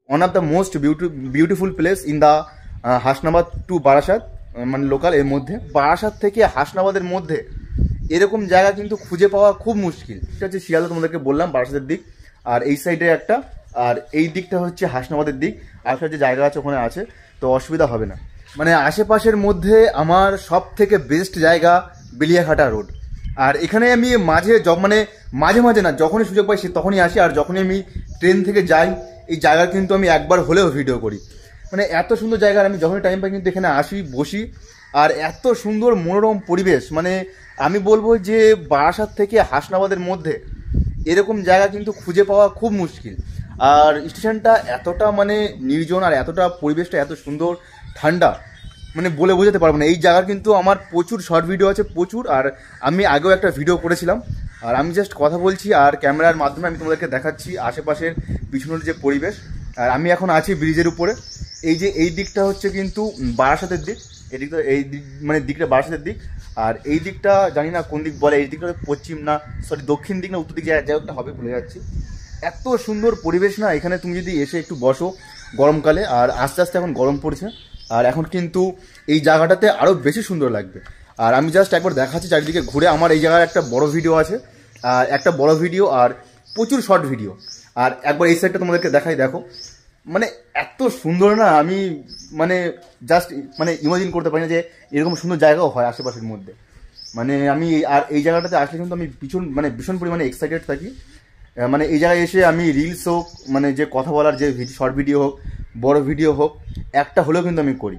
one of the most beautiful place in the Hasnabad to Barasat, মানে local এর মধ্যে। বারাসাত থেকে হাসনাবাদের মধ্যে এরকম জায়গা কিন্তু খুঁজে পাওয়া খুব মুশকিল। সেটা হচ্ছে শিয়ালদা, তোমাদেরকে বললাম বারাসাতের দিক, আর এই সাইডে একটা, আর এই দিকটা হচ্ছে হাসনাবাদের দিক। আসার যে জায়গা আছে ওখানে আছে, তো অসুবিধা হবে না। মানে আশেপাশের মধ্যে আমার সব থেকে বেস্ট জায়গা বেলিয়াঘাটা রোড। আর এখানে আমি মাঝে মাঝে না, যখনই সুযোগ পাই তখনই আসি। আর যখনই আমি ট্রেন থেকে যাই এই জায়গা কিন্তু আমি একবার হলেও ভিডিও করি। মানে এত সুন্দর জায়গা, আমি যখনই টাইম পাই কিন্তু এখানে আসি, বসি। আর এত সুন্দর মনোরম পরিবেশ, মানে আমি বলবো যে বারাসাত থেকে হাসনাবাদের মধ্যে এরকম জায়গা কিন্তু খুঁজে পাওয়া খুব মুশকিল। আর স্টেশনটা এতটা মানে নির্জন, আর এতটা পরিবেশটা এত সুন্দর ঠান্ডা, মানে বলে বোঝাতে পারবো না। এই জায়গার কিন্তু আমার প্রচুর শর্ট ভিডিও আছে, প্রচুর। আর আমি আগেও একটা ভিডিও করেছিলাম। আর আমি জাস্ট কথা বলছি আর ক্যামেরার মাধ্যমে আমি তোমাদেরকে দেখাচ্ছি আশেপাশের পিছনের যে পরিবেশ। আর আমি এখন আছি ব্রিজের উপরে। এই যে এই দিকটা হচ্ছে কিন্তু বারাসাতের দিক, এই দিকটা মানে দিকটা বারাসাতের দিক। আর এই দিকটা জানি না কোন দিক বলে, এই দিকটা পশ্চিম না সরি দক্ষিণ দিক না উত্তর দিক, যাই একটা হবে, ভুলে যাচ্ছি। এত সুন্দর পরিবেশ না এখানে, তুমি যদি এসে একটু বসো গরমকালে। আর আস্তে আস্তে এখন গরম পড়ছে, আর এখন কিন্তু এই জায়গাটাতে আরও বেশি সুন্দর লাগবে। আর আমি জাস্ট একবার দেখাচ্ছি চারিদিকে ঘুরে। আমার এই জায়গার একটা বড় ভিডিও আছে, আর একটা বড় ভিডিও আর প্রচুর শর্ট ভিডিও। আর একবার এই সাইডটা তোমাদেরকে দেখাই, দেখো মানে এত সুন্দর না, আমি মানে জাস্ট মানে ইমাজিন করতে পারি না যে এরকম সুন্দর জায়গাও হয় আশেপাশের মধ্যে। মানে আমি আর এই জায়গাটাতে আসলে কিন্তু আমি ভীষণ পরিমাণে এক্সাইটেড থাকি। মানে এই জায়গায় এসে আমি রিলস হোক, মানে যে কথা বলার যে শর্ট ভিডিও হোক, বড় ভিডিও হোক, একটা হলেও কিন্তু আমি করি।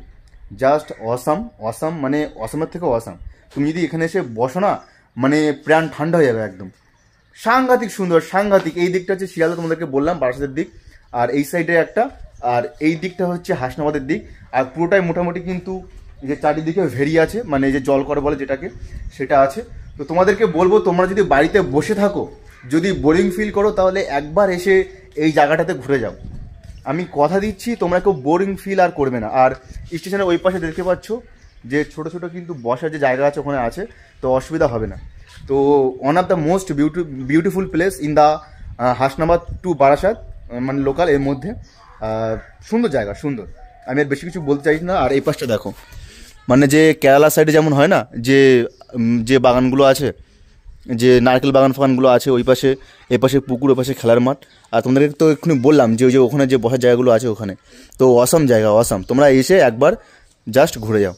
জাস্ট অসাম, মানে অসামের থেকে অসাম। তুমি যদি এখানে এসে বসো না, মানে প্রাণ ঠান্ডা হয়ে যাবে একদম। সাংঘাতিক সুন্দর, সাংঘাতিক। এই দিকটা হচ্ছে শিয়ালদা, তোমাদেরকে বললাম বারাসাতের দিক, আর এই সাইডে একটা, আর এই দিকটা হচ্ছে হাসনাবাদের দিক। আর পুরোটাই মোটামুটি কিন্তু যে চারিদিকে ভেরি আছে, মানে যে জল কর বলে যেটাকে, সেটা আছে। তো তোমাদেরকে বলবো, তোমরা যদি বাড়িতে বসে থাকো, যদি বোরিং ফিল করো, তাহলে একবার এসে এই জায়গাটাতে ঘুরে যাও। আমি কথা দিচ্ছি তোমরা কেউ বোরিং ফিল আর করবে না। আর স্টেশনের ওই পাশে দেখতে পাচ্ছ যে ছোট ছোট কিন্তু বসার যে জায়গা আছে ওখানে আছে, তো অসুবিধা হবে না। তো one of the most beautiful place in the Hasnabad to Barasat, মানে লোকাল এর মধ্যে। সুন্দর জায়গা, সুন্দর। আমি আর বেশি কিছু বলতে চাইছি না। আর এই পাশটা দেখো, মানে যে কেরালা সাইডে যেমন হয় না, যে বাগানগুলো আছে, যে নারকেল বাগান ফাগানগুলো আছে, ওই পাশে এ পাশে পুকুর, ওই পাশে খেলার মাঠ। আর তোমাদেরকে তো এক্ষুনি বললাম যে ওই যে ওখানে যে বসার জায়গাগুলো আছে ওখানে, তো অসাম জায়গা, অসাম। তোমরা এসে একবার জাস্ট ঘুরে যাও।